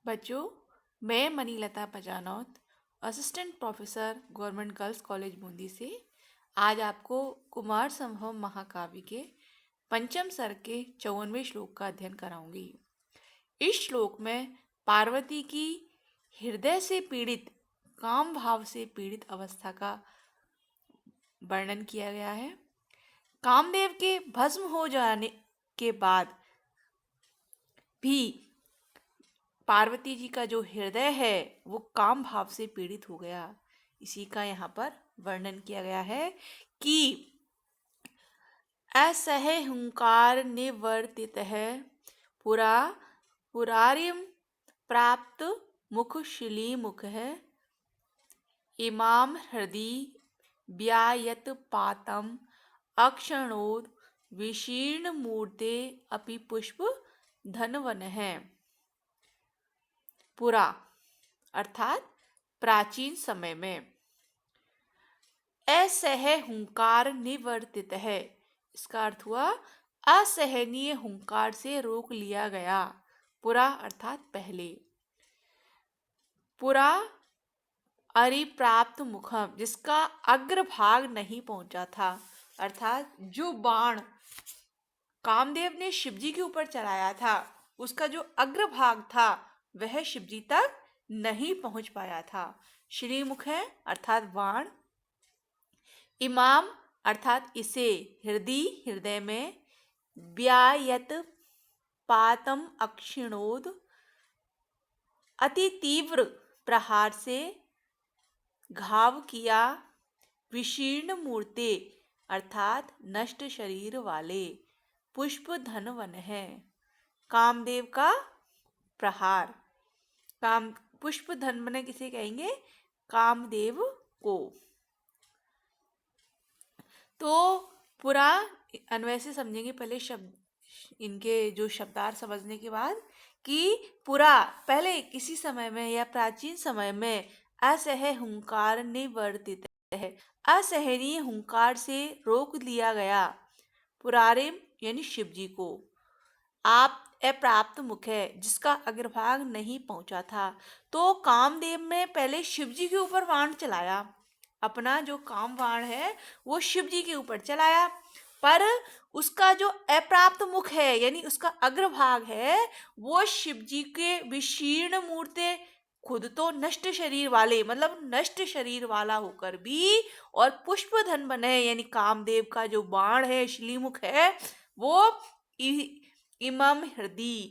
बच्चों, मैं Manilata Pajanaut, assistant professor government girls college Bundi से आज आपको कुमार संभव महाकाव्य के पंचम सर्ग के 54वें श्लोक का अध्ययन कराऊंगी। इस श्लोक में पार्वती की हृदय से पीड़ित, काम भाव से पीड़ित अवस्था का वर्णन किया गया है। कामदेव के भस्म हो जाने के बाद भी पार्वती जी का जो हृदय है वो काम भाव से पीड़ित हो गया। इसी का यहाँ पर वर्णन किया गया है कि असह हुंकार निवर्तित है पुरा पुरारिम प्राप्त मुख शिली मुख है इमाम हृदय व्यायत पातम अक्षणोद विशीर्ण मूर्ते अपि पुष्प धनवन है। पुरा अर्थात प्राचीन समय में, असह हुंकार निवर्तित है, इसका अर्थ हुआ असहनीय हुंकार से रोक लिया गया। पुरा अर्थात पहले। पुरा अरिप्राप्त मुखम, जिसका अग्रभाग नहीं पहुंचा था, अर्थात जो बाण कामदेव ने शिवजी के ऊपर चलाया था उसका जो अग्रभाग था वह शिवजी तक नहीं पहुंच पाया था। श्रीमुख है अर्थात बाण, इमाम अर्थात इसे, हृदय में, व्यायत पातम अक्षिणोद अति तीव्र प्रहार से घाव किया, विशीर्ण मूर्ते अर्थात नष्ट शरीर वाले, पुष्प धनवन है। कामदेव का प्रहार, काम पुष्प धनवन किसे कहेंगे? कामदेव को। तो पूरा अन्वय से समझेंगे पहले शब्द, इनके जो शब्दार्थ समझने के बाद, कि पुरा पहले किसी समय में या प्राचीन समय में असह हुंकार निवर्तित है, असहनीय हुंकार से रोक लिया गया। पुरारिम यानी शिव जी को, आप अप्राप्त मुख है, जिसका अग्रभाग नहीं पहुंचा था। तो कामदेव ने पहले शिव जी के ऊपर बाण चलाया, अपना जो काम बाण है वो शिव जी के ऊपर चलाया, पर उसका जो अप्राप्त मुख है यानी उसका अग्रभाग है वो शिव जी के विशीर्ण मूर्ते, खुद तो नष्ट शरीर वाले, मतलब नष्ट शरीर वाला होकर भी, और पुष्पधन बने यानी कामदेव का जो बाण है, श्लीमुख है, वो इमम हृदय,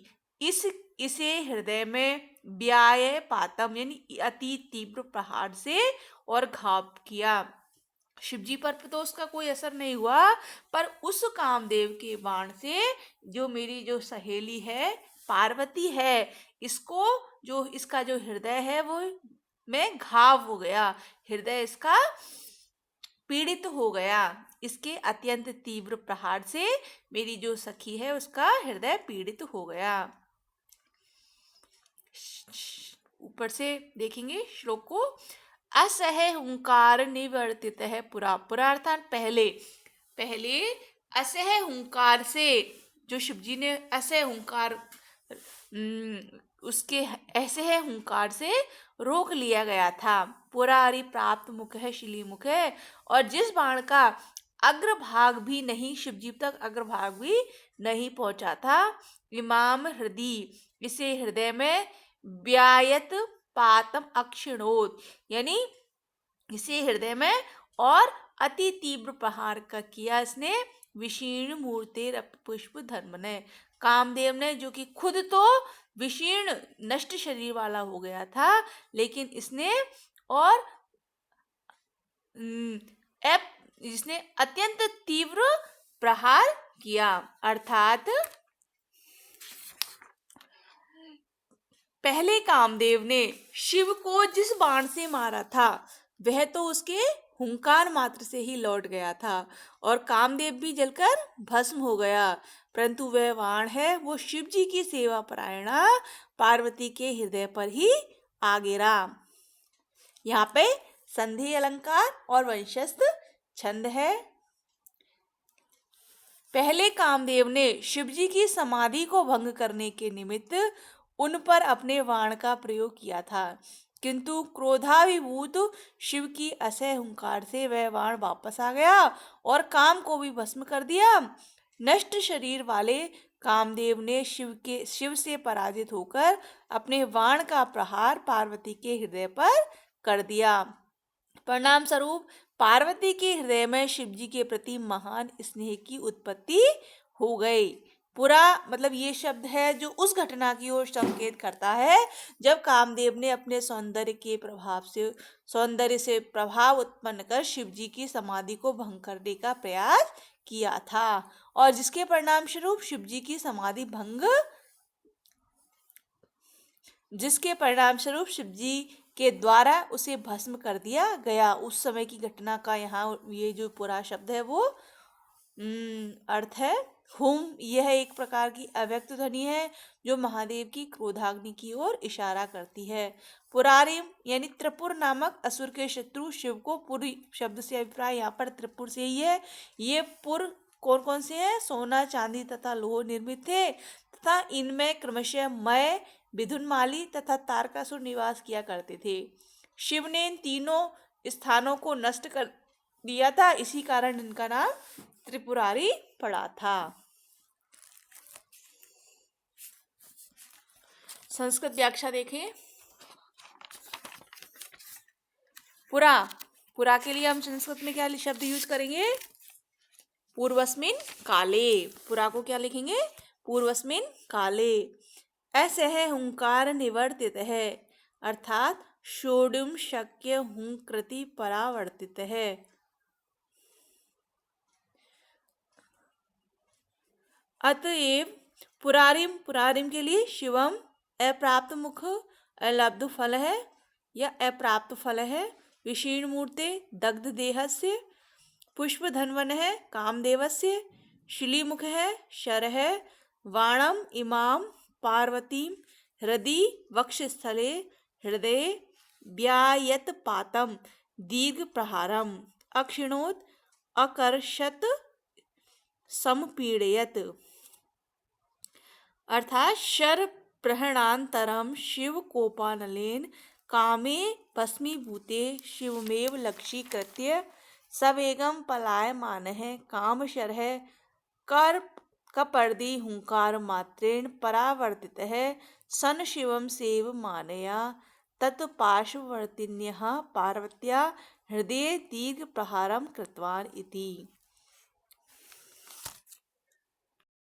इसे हृदय में व्याय पातम यानी अति तीव्र प्रहार से और घाव किया। शिवजी पर तो उसका कोई असर नहीं हुआ, पर उस कामदेव के बाण से जो मेरी जो सहेली है पार्वती है, इसको जो इसका जो हृदय है वो में घाव हो गया, हृदय इसका पीड़ित हो गया। इसके अत्यंत तीव्र प्रहार से मेरी जो सखी है उसका हृदय पीड़ित हो गया। ऊपर से देखेंगे श्लोक को, असह हुंकार निवर्तित है पुरा, पुरा अर्थात पहले, पहले असह हुंकार से, जो शिवजी ने असह हुंकार, उसके असह हुंकार से रोक लिया गया था। पुरारी प्राप्त मुख है, शिली मुख है, और जिस बाण का अग्रभाग भी नहीं, शिवजी तक अग्रभाग भी नहीं पहुंचा था, इमाम हृदय, इसे हृदय में, व्यायत पातम अक्षिणोद यानी इसे हृदय में और अति तीव्र प्रहार का किया इसने, विशीर्ण मूर्ते पुष्प धर्म ने, कामदेव ने, जो कि खुद तो विशीर्ण नष्ट शरीर वाला हो गया था, लेकिन इसने और इसने अत्यंत तीव्र प्रहार किया। अर्थात पहले कामदेव ने शिव को जिस बाण से मारा था वह तो उसके हुंकार मात्र से ही लौट गया था और कामदेव भी जलकर भस्म हो गया, परंतु वह बाण है वो शिव जी की सेवा परायणा पार्वती के हृदय पर ही आ गिरा। यहाँ पे संधि अलंकार और वंशस्थ छंद है। पहले कामदेव ने शिवजी की समाधि को भंग करने के निमित्त उन पर अपने बाण का प्रयोग किया था, किंतु क्रोधाभिभूत शिव की असह्य हुंकार से वह बाण वापस आ गया और काम को भी भस्म कर दिया। नष्ट शरीर वाले कामदेव ने शिव से पराजित होकर अपने बाण का प्रहार पार्वती के हृदय पर कर दिया। परिणाम स्वरूप पार्वती के हृदय में शिव जी के प्रति महान स्नेह की उत्पत्ति हो गई। पूरा मतलब ये शब्द है जो उस घटना की ओर संकेत करता है जब कामदेव ने अपने सौंदर्य से प्रभाव उत्पन्न कर शिव जी की समाधि को भंग करने का प्रयास किया था, और जिसके परिणाम स्वरूप शिव जी की समाधि भंग जिसके परिणाम स्वरूप शिव जी के द्वारा उसे भस्म कर दिया गया। उस समय की घटना का यहाँ ये जो पूरा शब्द है वो अर्थ है हुम। यह एक प्रकार की अव्यक्त ध्वनि है जो महादेव की क्रोधाग्नि की ओर इशारा करती है। पुरारिम यानी त्रिपुर नामक असुर के शत्रु शिव को पुरी शब्द से अभिप्राय यहाँ पर त्रिपुर से ही है। ये पुर कौन कौन से हैं? सोना, चांदी तथा लोह निर्मित थे तथा इनमें क्रमशः मय, मिथुनमाली तथा तारकासुर निवास किया करते थे। शिव ने इन तीनों स्थानों को नष्ट कर दिया था, इसी कारण इनका नाम त्रिपुरारी पड़ा था। संस्कृत व्याख्या देखें। पुरा, पुरा के लिए हम संस्कृत में क्या शब्द यूज करेंगे? पूर्वस्मिन काले। पुरा को क्या लिखेंगे? पूर्वस्मिन काले। असह हुंकार निवर्तित है, अर्थात षोडुम शक्य हुं कृति परावर्तित है। अतएव पुरारिम, पुरारिम के लिए शिवम अप्राप्त मुख अलब्ध फल है या अप्राप्त फल है। विशीर्ण मूर्ते दग्ध देहस्य। पुष्प धनवन है कामदेवस्य। शिलीमुख है शर है। वाणम इमाम पार्वतीम हृदि वक्षस्थले हृदये व्यायत पातम दीर्घ प्रहारम अक्षिणोत अकर्षत समपीड़यत। अर्थात शर प्रहणांतरम शिव कोपानलेन कामे भस्मीभूते शिवमेव लक्ष्यीकृत्य सवेगम पलायमान है काम शर है कर कपर्दी हुंकार मात्रेण परावर्तित है सन शिवम सेव मानया तत्पार्श्ववर्तिन्यः पार्वत्या हृदये दीर्घ प्रहारम कृतवान इति।